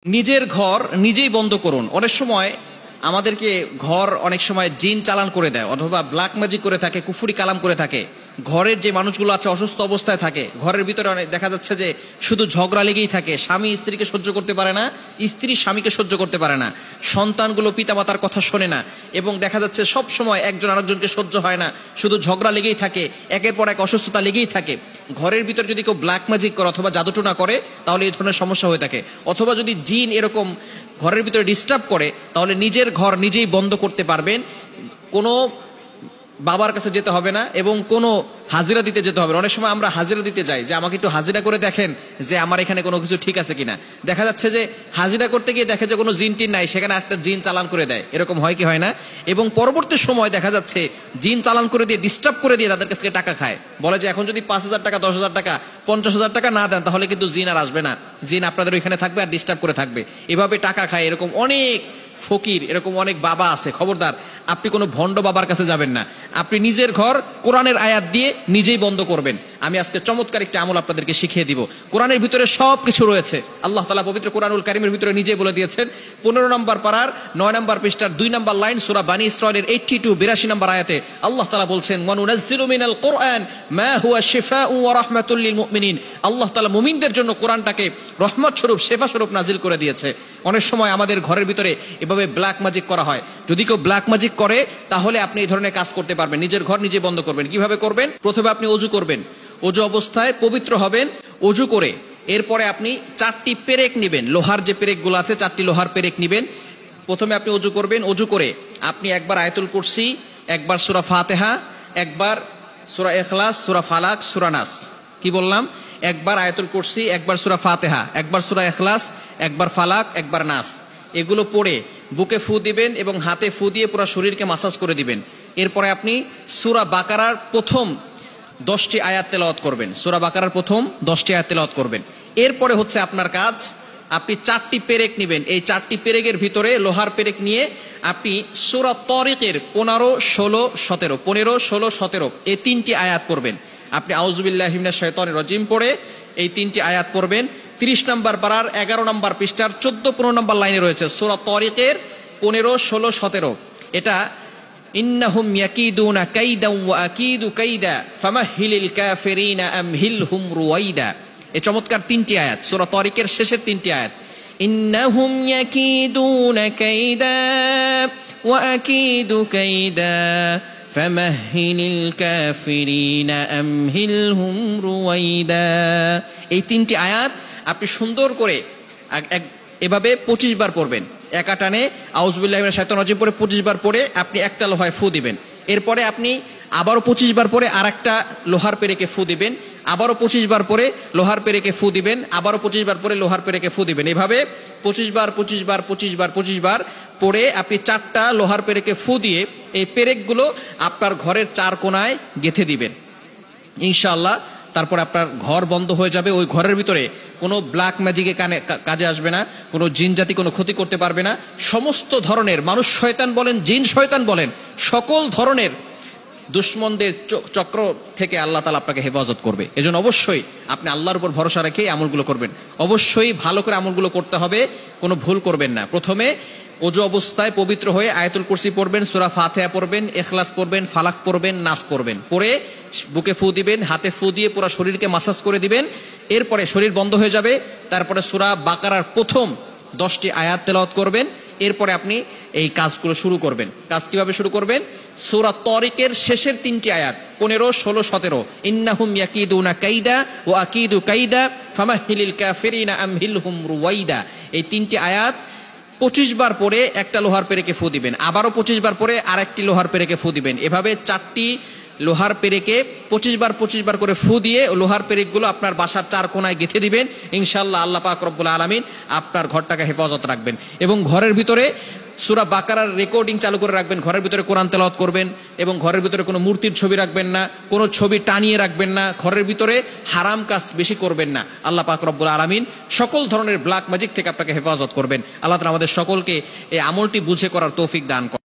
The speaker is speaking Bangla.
নিজের ঘর নিজেই বন্ধ করুন। অনেক সময় আমাদেরকে ঘর অনেক সময় জিন চালান করে দেয়, অথবা ব্ল্যাক ম্যাজিক করে থাকে, কুফুরি কালাম করে থাকে। ঘরের যে মানুষগুলো আছে অসুস্থ অবস্থায় থাকে, ঘরের ভিতরে অনেক দেখা যাচ্ছে যে শুধু ঝগড়া লেগেই থাকে। স্বামী স্ত্রীকে সহ্য করতে পারে না, স্ত্রী স্বামীকে সহ্য করতে পারে না, সন্তানগুলো পিতামাতার কথা শোনে না, এবং দেখা যাচ্ছে সব সময় একজন আরেকজনকে সহ্য হয় না, শুধু ঝগড়া লেগেই থাকে, একের পর এক অসুস্থতা লেগেই থাকে। ঘরের ভিতরে যদি কেউ ব্ল্যাক ম্যাজিক করে অথবা জাদুটোনা করে তাহলে এই ধরনের সমস্যা হয়ে থাকে। অথবা যদি জিন এরকম ঘরের ভিতরে ডিস্টার্ব করে তাহলে নিজের ঘর নিজেই বন্ধ করতে পারবেন। কোনো বাবার কাছে যেতে হবে না এবং কোনো হাজিরা দিতে যেতে হবে না। অনেক সময় আমরা হাজিরা দিতে যাই যে আমাকে একটু হাজিরা করে দেখেন যে আমার এখানে কোনো কিছু ঠিক আছে কিনা। দেখা যাচ্ছে যে হাজিরা করতে গিয়ে দেখে যে কোনো জিন টিন নাই, সেখানে একটা জিন চালান করে দেয়। এরকম হয় কি হয় না? এবং পরবর্তী সময় দেখা যাচ্ছে জিন চালান করে দিয়ে ডিস্টার্ব করে দিয়ে তাদের কাছ থেকে টাকা খায়। বলে যে এখন যদি 5,000 টাকা, 10,000 টাকা, 50,000 টাকা না দেন তাহলে কিন্তু জিন আর আসবে না, জিন আপনাদের ওইখানে থাকবে আর ডিস্টার্ব করে থাকবে। এভাবে টাকা খায়। এরকম অনেক ফকির, এরকম অনেক বাবা আছে। খবরদার, আপনি কোনো ভণ্ড বাবার কাছে যাবেন না। আপনি নিজের ঘর কোরআনের আয়াত দিয়ে নিজেই বন্ধ করবেন। আমি আজকে চমৎকার একটি আমল আপনাদেরকে শিখিয়ে দিব। কোরআনের ভিতরে সব কিছু রয়েছে। আল্লাহ তাআলা পবিত্র কোরআনুল কারীমের ভিতরে নিজেই বলে দিয়েছেন। 15 নম্বর পারার 9 নম্বর পৃষ্ঠার 2 নম্বর লাইন, সূরা বানী ইসরাঈলের 82 নম্বর আয়াতে আল্লাহ তাআলা বলছেন, ওয়া নুনাজ্জিলু মিনাল কুরআন মা হুয়া শিফাউ ওয়া রাহমাতুল লিল মুমিনিন। আল্লাহ তাআলা মুমিনদের জন্য কোরআনটাকে রহমত স্বরূপ, শেফা স্বরূপ নাজিল করে দিয়েছে। অনেক সময় আমাদের ঘরের ভিতরে এভাবে ব্ল্যাক ম্যাজিক করা হয়। যদি কেউ ব্ল্যাক ম্যাজিক করে তাহলে আপনি এই ধরনের কাজ করতে পারবেন। নিজের ঘর নিজে বন্ধ করবেন। কিভাবে করবেন? প্রথমে আপনি ওযু করবেন, ওযু অবস্থায় পবিত্র হবেন। ওযু করে এরপরে আপনি 4টি পেরেক নেবেন, লোহার যে পেরেকগুলো আছে 4টি লোহার পেরেক নেবেন। প্রথমে আপনি ওযু করবেন। ওযু করে আপনি একবার আয়াতুল কুরসি, একবার সূরা ফাতিহা, একবার সূরা ইখলাস, সূরা ফালাক, সূরা নাস। কি বললাম? একবার আয়াতুল কুরসি, একবার সূরা ফাতিহা, একবার সূরা ইখলাস, একবার ফালাক, একবার নাস। এগুলো পড়ে বুকে ফু দিবেন এবং হাতে ফু দিয়ে পুরো শরীরকে মাসাজ করে দিবেন। এরপরে আপনি সূরা বাকারার প্রথম 10টি আয়াত তেলাওয়াত করবেন। সূরা বাকারার প্রথম 10টি আয়াত তেলাওয়াত করবেন। এরপরে হচ্ছে আপনার কাজ, আপনি 4টি পেরেক নেবেন। এই 4টি পেরেকের ভিতরে লোহার পেরেক নিয়ে আপনি সূরা তারিকের 15, 16, 17, 15, 16, 17 এই 3টি আয়াত পড়বেন। আপনি আউযু বিল্লাহি মিনাশ শাইতানির রাজিম পড়ে এই 3টি আয়াত পড়বেন। 30 নম্বর পারার 11 নম্বর পৃষ্ঠার 14-15 নম্বর লাইনে রয়েছে সূরা তারিকের 15, 16, 17। এটা ইন্নাহুম ইয়াকিদুনা কাইদান ওয়া আকিদু কাইদা ফামাহহিলিল কাফিরিনা আমহিলহুম রুওয়াইদা। এই চমৎকার 3টি আয়াত, সূরা তারিকের শেষের 3টি আয়াত। ইন্নাহুম ইয়াকিদুনা কাইদা ওয়া আকিদু কাইদা ফামাহহিলিল কাফিরিনা আমহিলহুম রুওয়াইদা। এই 3টি আয়াত আপনি সুন্দর করে এভাবে 25 বার পড়বেন। একা টানে আউযু বিল্লাহি মিনাশ শাইতানির রাজিম পড়ে 25 বার পড়ে আপনি একটা লোহায় ফু দিবেন। এরপরে আপনি আবারও 25 বার পরে আরেকটা লোহার পেরেকে ফু দিবেন। আবারও 25 বার পরে লোহার পেরেকে ফু দিবেন। আবারও 25 বার পরে লোহার পেরেকে ফু দিবেন। এভাবে 25 বার 25 বার 25 বার 25 বার পরে আপনি 4টা লোহার পেরেকে ফু দিয়ে এই পেরেকগুলো আপনার ঘরের 4 কোণায় গেঁথে দিবেন ইনশাআল্লাহ। তারপর আপনার ঘর বন্ধ হয়ে যাবে। ওই ঘরের ভিতরে কোনো ব্ল্যাক ম্যাজিকে কাজে আসবে না, কোনো জিন জাতি কোনো ক্ষতি করতে পারবে না। সমস্ত ধরনের মানুষ শয়তান বলেন, জিন শয়তান বলেন, সকল ধরনের দুশ্মনদের চক্র থেকে আল্লাহ তাআলা আপনাকে হেফাজত করবে। এজন্য অবশ্যই আপনি আল্লাহর উপর ভরসা রেখে আমলগুলো করবেন। অবশ্যই ভালো করে আমলগুলো করতে হবে, কোনো ভুল করবেন না। প্রথমে ওযু অবস্থায় পবিত্র হয়ে আয়াতুল কুরসি পড়বেন, সূরা ফাতিহা পড়বেন, ইখলাস পড়বেন, ফালাক পড়বেন, নাস পড়বেন। পড়ে বুকে ফু দিবেন, হাতে ফু দিয়ে পুরো শরীরকে মাসাজ করে দিবেন। এরপরে শরীর বন্ধ হয়ে যাবে। তারপরে সূরা বাকারার প্রথম 10টি আয়াত তেলাওয়াত করবেন। এরপরে আপনি এই কাজগুলো শুরু করবেন। কাজ কিভাবে শুরু করবেন? সূরা তারিকের শেষের 3টি আয়াত 15, 16, 17। ইন্নাহুম ইয়াকিদুনা কাইদা ওয়া আকিদু কাইদা ফামাহহিলিল কাফিরিনা আমহিলহুম রুওয়াইদা। এই 3টি আয়াত 25 বার পরে একটা লোহার পেরেকে ফু দিবেন। আবারও 25 বার পরে আরেকটি লোহার পেরেকে ফু দিবেন। এভাবে 4টি লোহার পেরেকে 25 বার করে ফু দিয়ে লোহার পেরেকগুলো আপনার বাসার 4 কোণায় গেঁথে দিবেন ইনশাআল্লাহ। আল্লাহ পাক রব্বুল আলামিন আপনার ঘরটাকে হেফাজত রাখবেন। এবং ঘরের ভিতরে সূরা বাকারার রেকর্ডিং চালু করে রাখবেন। ঘরের ভিতরে কোরআন তেলাওয়াত করবেন এবং ঘরের ভিতরে কোনো মূর্তির ছবি রাখবেন না, কোনো ছবি টানিয়ে রাখবেন না। ঘরের ভিতরে হারাম কাজ বেশি করবেন না। আল্লাহ পাক রব্বুল আলামিন সকল ধরনের ব্ল্যাক ম্যাজিক থেকে আপনাকে হেফাজত করবেন। আল্লাহ তাআলা আমাদের সকলকে এই আমলটি বুঝে করার তৌফিক দান করেন।